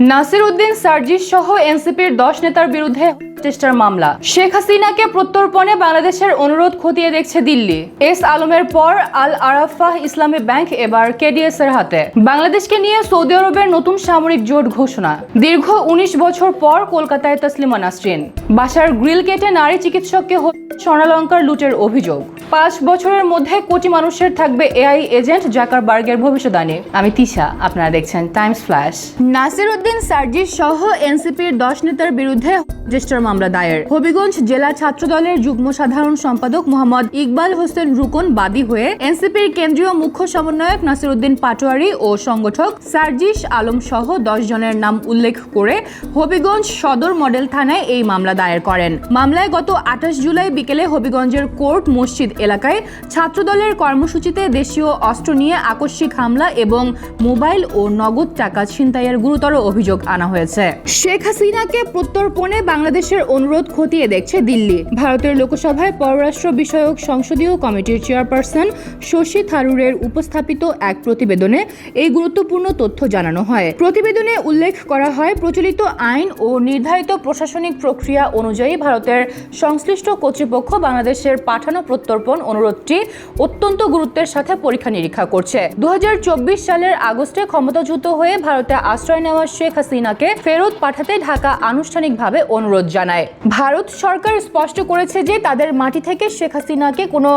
নাসির উদ্দিন সার্জিস সহ এনসিপির 10 নেতার বিরুদ্ধে চেষ্টার মামলা। শেখ হাসিনাকে প্রত্যর্পণে বাংলাদেশের অনুরোধ খতিয়ে দেখছে দিল্লি। এস আলমের পর আল আরাফাহ ইসলামী ব্যাংক এবার কেডিএস এর হাতে। বাংলাদেশকে নিয়ে সৌদি আরবের নতুন সামরিক জোট ঘোষণা। দীর্ঘ 19 বছর পর কলকাতায় তসলিমা নাসরিন। বাসার গ্রিল কেটে নারী চিকিৎসককে স্বর্ণালঙ্কার লুটের অভিযোগ। 5 বছরের মধ্যে কোটি মানুষের থাকবে এআই এজেন্ট জাকারবার্গের ভবিষ্যদ্বাণী। আমি তিশা, আপনারা দেখছেন টাইমস ফ্ল্যাশ। নাসির উদ্দিন সার্জিস সহ এনসিপির 10 নেতার বিরুদ্ধে চেষ্টার মামলা দায়ের। হবিগঞ্জ জেলা ছাত্রদলের যুগ্ম সাধারণ সম্পাদক মোহাম্মদ ইকবাল হোসেন রুকন বাদী হয়ে এনসিপির কেন্দ্রীয় মুখ্য সমন্বয়ক নাসির উদ্দিন পাটোয়ারি ও সংগঠক সার্জিস আলম সহ 10 জনের নাম উল্লেখ করে হবিগঞ্জ সদর মডেল থানায় এই মামলা দায়ের করেন। মামলায় গত 28 জুলাই বিকেলে হবিগঞ্জের কোর্ট মসজিদ এলাকায় ছাত্রদলের কর্মসূচিতে দেশীয় অস্ত্র নিয়ে আকস্মিক হামলা এবং মোবাইল ও নগদ টাকা ছিনতাইয়ের গুরুতর অভিযোগ আনা হয়েছে। শেখ হাসিনাকে প্রত্যর্পণে বাংলাদেশের অনুরোধ খতিয়ে দেখছে দিল্লি। ভারতের লোকসভায় পররাষ্ট্র বিষয়ক সংসদীয় কমিটির চেয়ারপারসন শশী থারুরের উপস্থাপিত এক প্রতিবেদনে এই গুরুত্বপূর্ণ তথ্য জানানো হয়। প্রতিবেদনে উল্লেখ করা হয়, প্রচলিত আইন ও নির্ধারিত প্রশাসনিক প্রক্রিয়া অনুযায়ী ভারতের সংশ্লিষ্ট কর্তৃপক্ষ বাংলাদেশের পাঠানো প্রত্যর্পণ অনুরোধটি অত্যন্ত গুরুত্বের সাথে পরীক্ষা নিরীক্ষা করছে। 2024 সালের আগস্টে ক্ষমতাচ্যুত হয়ে ভারতে আশ্রয় নেওয়া শেখ হাসিনাকে ফেরত পাঠাতে ঢাকা আনুষ্ঠানিকভাবে অনুরোধ জানায়। ভারত সরকার স্পষ্ট করেছে যে তাদের মাটি থেকে শেখ হাসিনাকে কোনো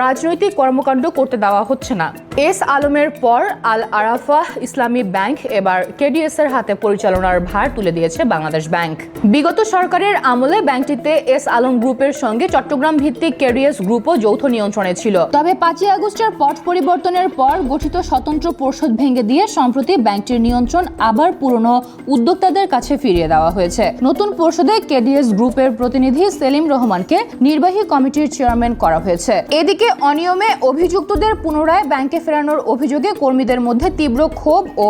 রাজনৈতিক কর্মকাণ্ড করতে দেওয়া হচ্ছে না। এস আলমের পর আল আরাফাহ ইসলামী ব্যাংক এবার কেডিএস এর হাতে পরিচালনার ভার তুলে দিয়েছে বাংলাদেশ ব্যাংক। বিগত সরকারের আমলে ব্যাংকটিতে এস আলম গ্রুপের সঙ্গে চট্টগ্রাম ভিত্তিক কেডিএস গ্রুপও যৌথ নিয়ন্ত্রণে ছিল। তবে 5 আগস্টের পট পরিবর্তনের পর গঠিত স্বতন্ত্র পর্ষদ ভেঙে দিয়ে সম্প্রতি ব্যাংকটির নিয়ন্ত্রণ আবার পুরনো উদ্যোক্তাদের কাছে ফিরিয়ে দেওয়া হয়েছে। নতুন পর্ষদে কেডিএস গ্রুপের প্রতিনিধি সেলিম রহমানকে নির্বাহী কমিটির চেয়ারম্যান করা হয়েছে। এদিকে অনিয়মে অভিযুক্তদের পুনরায় ব্যাংকে ফেরানোর অভিযোগে কর্মীদের মধ্যে তীব্র ক্ষোভ ও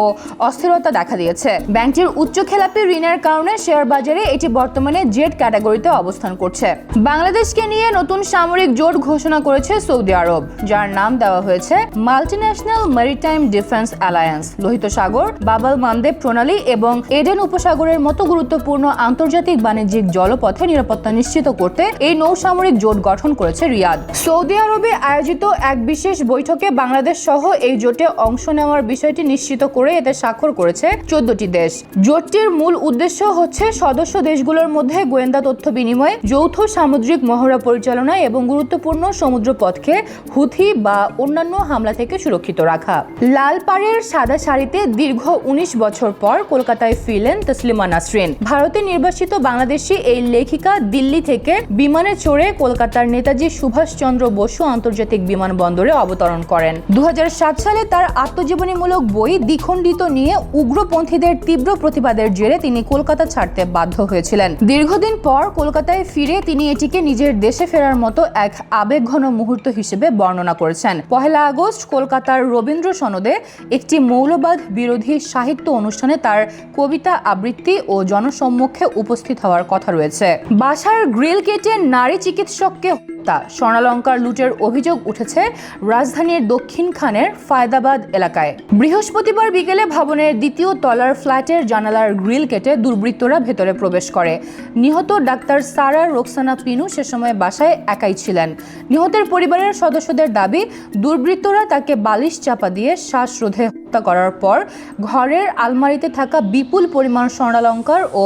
অস্থিরতা দেখা দিয়েছে। ব্যাংকটির উচ্চ খেলাপি ঋণের কারণে শেয়ার বাজারে এটি বর্তমানে জেড ক্যাটাগরিতে অবস্থান করছে। বাংলাদেশকে নিয়ে নতুন সামরিক জোট ঘোষণা করেছে সৌদি আরব, যার নাম দেওয়া হয়েছে মাল্টিন্যাশনাল ম্যারিটাইম ডিফেন্স অ্যালায়েন্স। লোহিত সাগর, বাব-আল মানদেব প্রণালী এবং এডেন উপসাগরের মতো গুরুত্বপূর্ণ আন্তর্জাতিক বাণিজ্যিক জলপথে নিরাপত্তা নিশ্চিত করতে এই নৌসামরিক জোট গঠন করেছে রিয়াদ। সৌদি আরবে আয়োজিত এক বিশেষ বৈঠকে বাংলাদেশ সহ এই জোটে অংশ নেওয়ার বিষয়টি নিশ্চিত করে এতে স্বাক্ষর করেছে 14টি দেশ। জোটটির মূল উদ্দেশ্য হচ্ছে সদস্য দেশগুলোর মধ্যে গোয়েন্দা তথ্য বিনিময়, যৌথ সামুদ্রিক মহড়া পরিচালনা এবং গুরুত্বপূর্ণ সমুদ্রপথকে হুথি বা অন্যান্য হামলা থেকে সুরক্ষিত রাখা। লাল পাড়ের সাদা শাড়িতে দীর্ঘ 19 বছর পর কলকাতায় ফিরলেন তসলিমা নাসরিন। ভারতে নির্বাসিত বাংলাদেশি এই লেখিকা দিল্লি থেকে বিমানে চড়ে কলকাতার নেতাজি সুভাষচন্দ্র বসু আন্তর্জাতিক বিমানবন্দরে অবতরণ করেন। 2007 সালে তার আত্মজীবনীমূলক বই দ্বিখণ্ডিত নিয়ে উগ্রপন্থীদের তীব্র প্রতিবাদের জেরে তিনি কলকাতা ছাড়তে বাধ্য হয়েছিলেন। দীর্ঘদিন পর কলকাতায় ফিরে তিনি এটিকে নিজের দেশে ফেরার মতো এক আবেগঘন মুহূর্ত হিসেবে বর্ণনা করেছেন। 1 আগস্ট কলকাতার রবীন্দ্র সনদে একটি মৌলবাদ বিরোধী সাহিত্য অনুষ্ঠানে তার কবিতা আবৃত্তি ও জনসম্মুখে উপস্থিত হওয়ার কথা রয়েছে। বাসার গ্রিল কেটে নারী চিকিৎসককে স্বর্ণালঙ্কার লুটের অভিযোগ উঠেছে রাজধানীর দক্ষিণখানের ফায়দাবাদ এলাকায়। বৃহস্পতিবার বিকেলে ভবনের 2য় তলার ফ্ল্যাটের জানালার গ্রিল কেটে দুর্বৃত্তরা ভেতরে প্রবেশ করে। নিহত ডাক্তার সারা রোকসানা পিনু সে সময় বাসায় একাই ছিলেন। নিহতের পরিবারের সদস্যদের দাবি, দুর্বৃত্তরা তাকে বালিশ চাপা দিয়ে শ্বাসরোধে হত্যা করার পর ঘরের আলমারিতে থাকা বিপুল পরিমাণ স্বর্ণালঙ্কার ও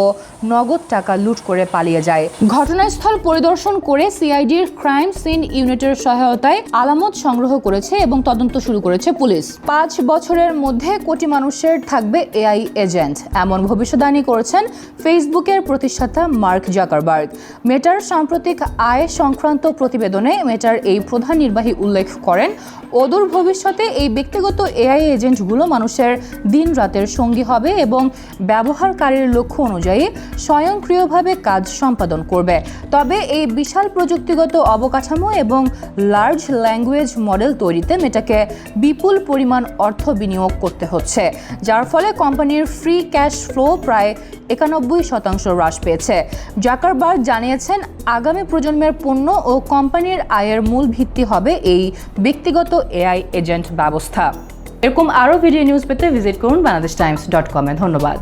নগদ টাকা লুট করে পালিয়ে যায়। ঘটনাস্থল পরিদর্শন করে সিআইডির ক্রাইম সিন ইউনিটের সহায়তায় আলামত সংগ্রহ করেছে এবং তদন্ত শুরু করেছে পুলিশ। 5 বছরের মধ্যে কোটি মানুষের থাকবে এআই এজেন্ট, এমন ভবিষ্যদ্বাণী করেছেন ফেসবুকের প্রতিষ্ঠাতা মার্ক জাকারবার্গ। মেটার সাম্প্রতিক আয় সংক্রান্ত প্রতিবেদনে মেটার এই প্রধান নির্বাহী উল্লেখ করেন, অদূর ভবিষ্যতে এই ব্যক্তিগত এআই এজেন্টগুলো মানুষের দিন রাতের সঙ্গী হবে এবং ব্যবহারকারীর লক্ষ্য অনুযায়ী স্বয়ংক্রিয়ভাবে কাজ সম্পাদন করবে। তবে এই বিশাল প্রযুক্তিগত অবকাঠামো এবং লার্জ ল্যাঙ্গুয়েজ মডেল তৈরিতে মেটাকে বিপুল পরিমাণ অর্থ বিনিয়োগ করতে হচ্ছে, যার ফলে কোম্পানির ফ্রি ক্যাশ ফ্লো প্রায় 91% হ্রাস পেয়েছে। জাকারবার্গ জানিয়েছেন, আগামী প্রজন্মের পণ্য ও কোম্পানির আয়ের মূল ভিত্তি হবে এই ব্যক্তিগত এআই এজেন্ট ব্যবস্থা। এরকম আরও ভিডিও নিউজ পেতে ভিজিট করুন BangladeshTimes.com-এ। ধন্যবাদ।